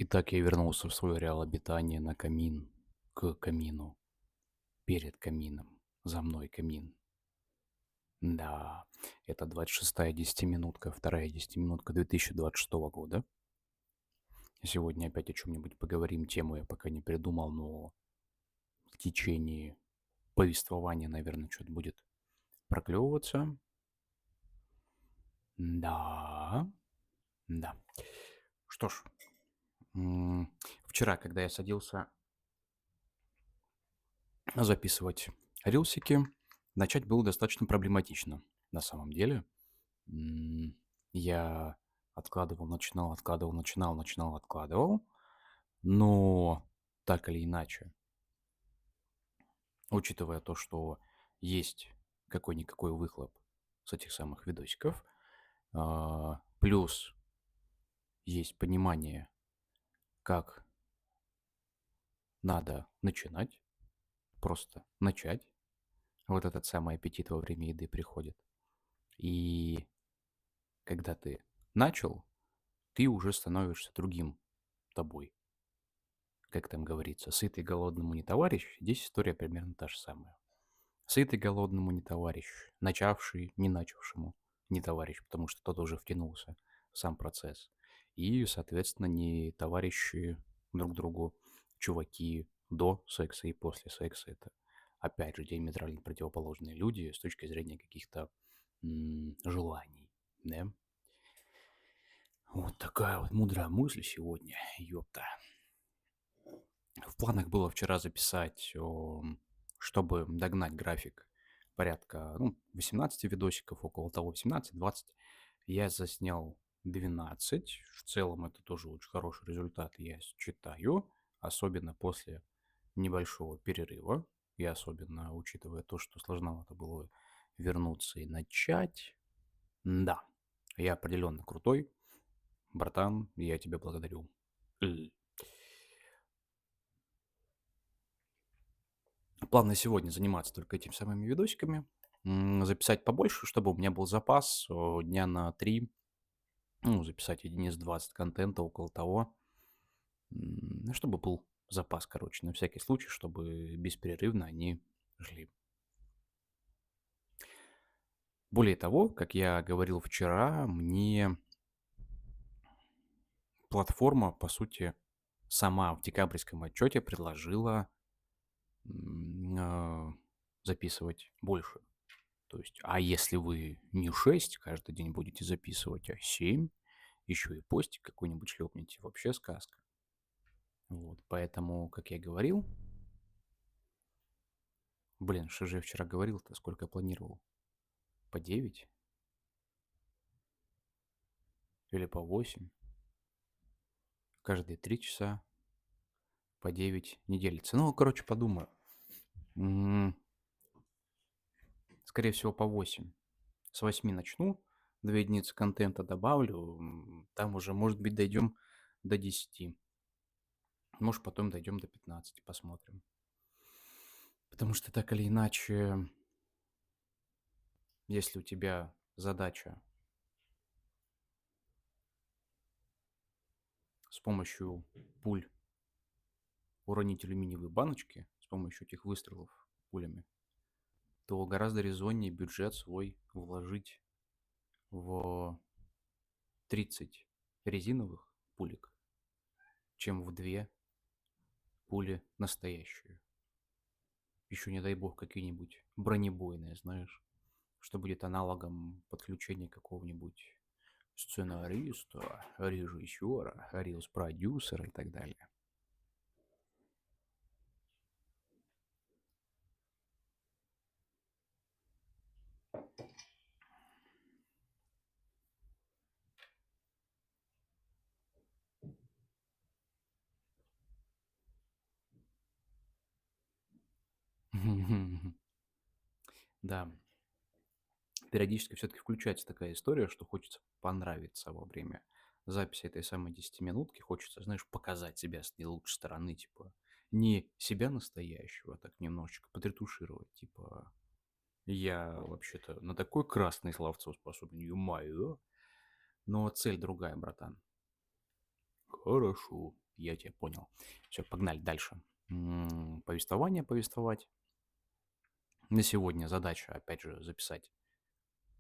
Итак, я вернулся в свой ареал обитания на камин, к камину, перед камином, за мной камин. Да, это 26-я десятиминутка, вторая десятиминутка 2026 года. Сегодня опять о чем-нибудь поговорим. Тему я пока не придумал, но в течение повествования, наверное, что-то будет проклевываться. Да, да. Что ж, вчера, когда я садился записывать рилсики, начать было достаточно проблематично на самом деле. М, Я откладывал, начинал, но так или иначе, учитывая то, что есть какой-никакой выхлоп с этих самых видосиков, плюс есть понимание, как надо начинать, просто начать. Вот этот самый аппетит во время еды приходит. И когда ты начал, ты уже становишься другим тобой. Как там говорится, сытый голодному не товарищ. Здесь история примерно та же самая. Сытый голодному не товарищ, начавший не начавшему не товарищ, потому что тот уже втянулся в сам процесс. И, соответственно, не товарищи друг другу, чуваки до секса и после секса. Это, опять же, диаметрально противоположные люди с точки зрения каких-то желаний, да? Вот такая вот мудрая мысль сегодня, ёпта. В планах было вчера записать, чтобы догнать график, порядка, 18 видосиков, около того, 18-20. Я заснял 12. В целом это тоже очень хороший результат, я считаю, особенно после небольшого перерыва, и особенно учитывая то, что сложновато было вернуться и начать. Да, я определенно крутой, братан, я тебя благодарю. План на сегодня заниматься только этими самыми видосиками, записать побольше, чтобы у меня был запас дня на 3, записать единиц 20 контента, около того, чтобы был запас, короче, на всякий случай, чтобы беспрерывно они шли. Более того, как я говорил вчера, мне платформа, по сути, сама в декабрьском отчете предложила записывать больше. То есть, а если вы не 6 каждый день будете записывать, а 7, еще и постик какой-нибудь шлепните, вообще сказка. Вот, поэтому, как я говорил, блин, что же я вчера говорил-то, сколько я планировал? По 9 или по 8? Каждые 3 часа по 9 не делится. Ну, короче, подумаю. М, Скорее всего, по 8. С 8 начну, 2 единицы контента добавлю, там уже, может быть, дойдем до 10. Может, потом дойдем до 15, посмотрим. Потому что так или иначе, если у тебя задача с помощью пуль уронить алюминиевые баночки, с помощью этих выстрелов пулями, то гораздо резоннее бюджет свой вложить в 30 резиновых пулек, чем в 2 пули настоящие. Еще не дай бог какие-нибудь бронебойные, знаешь, что будет аналогом подключения какого-нибудь сценариста, режиссера, рилс-продюсера и так далее. Да, периодически все-таки включается такая история, что хочется понравиться во время записи этой самой 10-минутки. Хочется, знаешь, показать себя с наилучшей стороны, типа, не себя настоящего, а так немножечко подретушировать, типа, я вообще-то на такой красный словцо способен, ё-моё. Но цель другая, братан. Хорошо. Я тебя понял. Все, погнали дальше. Повествование повествовать. На сегодня задача, опять же, записать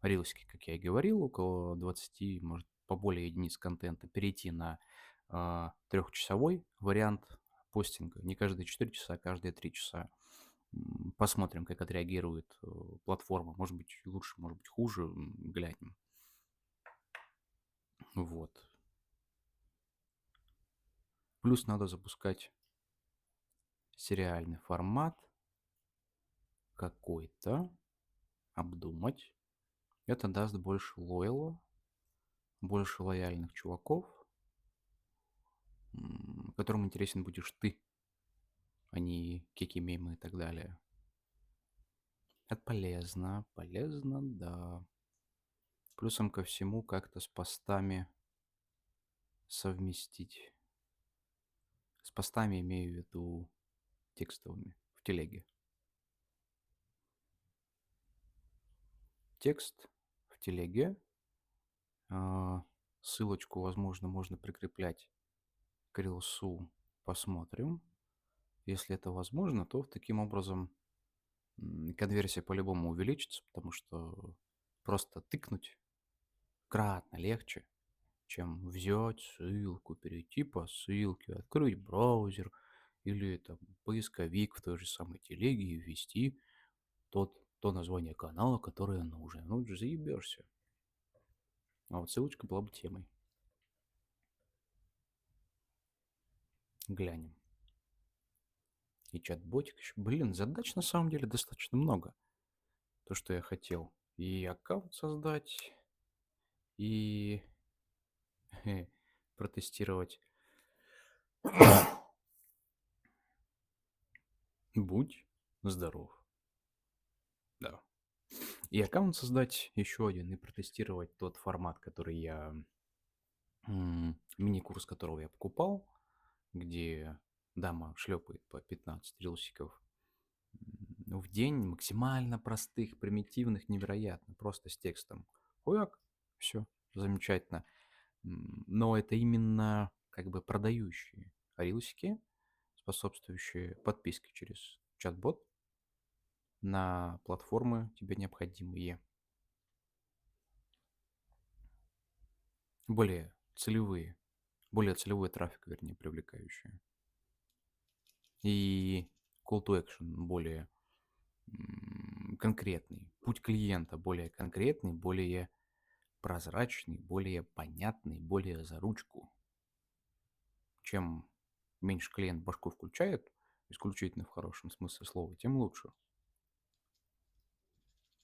рилсики, как я и говорил, около 20, может, поболее единиц контента, перейти на трехчасовой вариант постинга. Не каждые 4 часа, а каждые 3 часа. Посмотрим, как отреагирует платформа. Может быть, лучше, может быть, хуже. Глянем. Вот. Плюс надо запускать сериальный формат какой-то, обдумать. Это даст больше лойла, больше лояльных чуваков, которым интересен будешь ты, а не кики-мемы и так далее. Это полезно, полезно, да. Плюсом ко всему как-то с постами совместить. С постами имею в виду текстовыми в телеге. Текст в телеге. Ссылочку, возможно, можно прикреплять к рилсу. Посмотрим. Если это возможно, то таким образом конверсия по-любому увеличится, потому что просто тыкнуть кратно легче, чем взять ссылку, перейти по ссылке, открыть браузер или там поисковик в той же самой телеге и ввести то название канала, которое нужно. Ну, заебешься. А вот ссылочка была бы темой. Глянем. И чат-ботик еще. Блин, задач на самом деле достаточно много. То, что я хотел. И аккаунт создать, и протестировать. Будь здоров. Да. И аккаунт создать еще один и протестировать тот формат, который я... мини-курс которого я покупал, где дама шлепает по 15 рилсиков в день, максимально простых, примитивных, невероятно, просто с текстом. Хуяк, все, замечательно. Но это именно как бы продающие рилсики, способствующие подписке через чат-бот на платформы тебе необходимые. Более целевые, более целевой трафик, вернее, привлекающие. И call to action более конкретный. Путь клиента более конкретный, более прозрачный, более понятный, более за ручку. Чем меньше клиент башку включает, исключительно в хорошем смысле слова, тем лучше.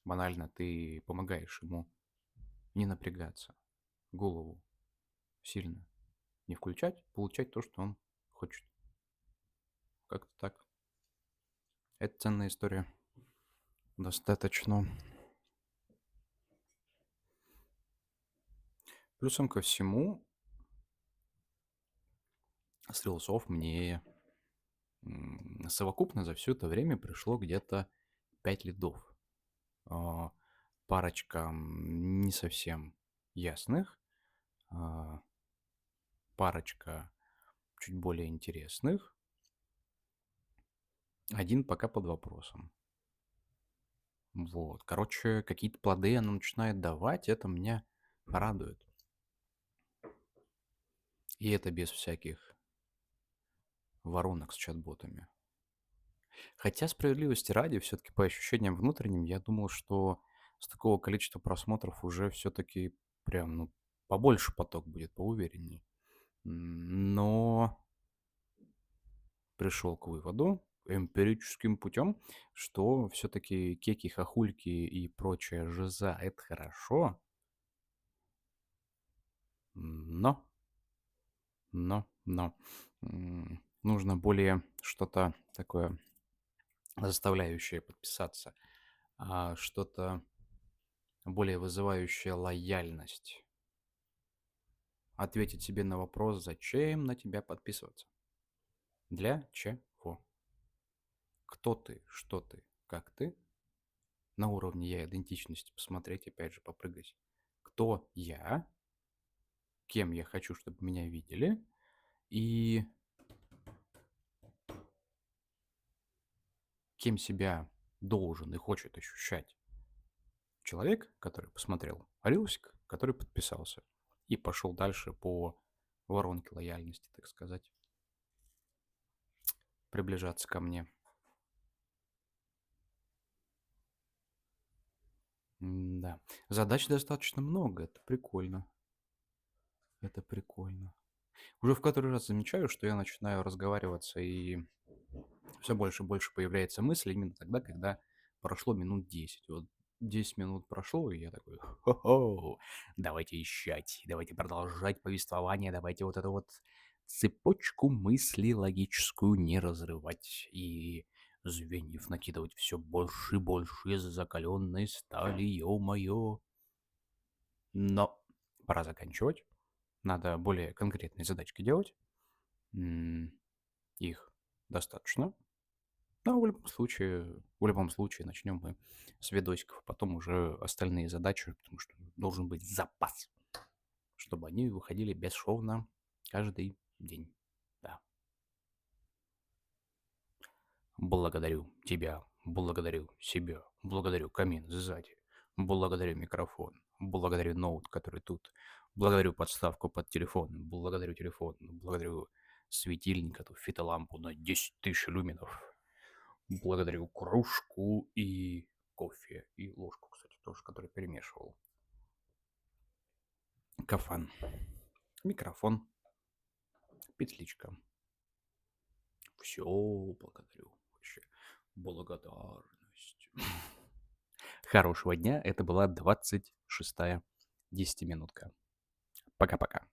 Банально ты помогаешь ему не напрягаться, голову сильно не включать, получать то, что он хочет. Как-то так. Это ценная история. Достаточно. Плюсом ко всему, с рилсов мне совокупно за все это время пришло где-то 5 лидов. А, Парочка не совсем ясных, а, парочка чуть более интересных, один пока под вопросом. Вот, короче, какие-то плоды она начинает давать, это меня радует. И это без всяких воронок с чат-ботами. Хотя, справедливости ради, все-таки по ощущениям внутренним, я думал, что с такого количества просмотров уже все-таки прям, ну, побольше поток будет, поуверенней. Но пришел к выводу эмпирическим путем, что все-таки кеки, хохульки и прочая жиза — это хорошо, но, нужно более что-то такое заставляющее подписаться, что-то более вызывающее лояльность. Ответить себе на вопрос, зачем на тебя подписываться. Для чего? Кто ты, что ты, как ты. На уровне я идентичности посмотреть, опять же, попрыгать. Кто я, кем я хочу, чтобы меня видели. И кем себя должен и хочет ощущать человек, который посмотрел рилсик, который подписался и пошел дальше по воронке лояльности, так сказать, приближаться ко мне. Да. Задач достаточно много, это прикольно. Это прикольно. Уже в который раз замечаю, что я начинаю разговариваться, и все больше и больше появляется мысль именно тогда, когда прошло минут 10. Вот 10 минут прошло, и я такой: «Хо-хо, давайте вещать, давайте продолжать повествование, давайте вот эту вот цепочку мысли логическую не разрывать и звеньев накидывать все больше и больше из закаленной стали, ё-моё». Но пора заканчивать. Надо более конкретные задачки делать. М, Их достаточно. Но в любом случае начнем мы с видосиков, потом уже остальные задачи, потому что должен быть запас, чтобы они выходили бесшовно каждый день. Да. Благодарю тебя, благодарю себя, благодарю камин сзади, благодарю микрофон, благодарю ноут, который тут, благодарю подставку под телефон, благодарю телефон, благодарю светильник, эту фитолампу на 10 тысяч люминов, благодарю кружку и кофе, и ложку, кстати, тоже, который перемешивал. Кафан, микрофон, петличка. Все благодарю. Вообще благодарность. Хорошего дня. Это была 26-я 10-минутка. Пока-пока.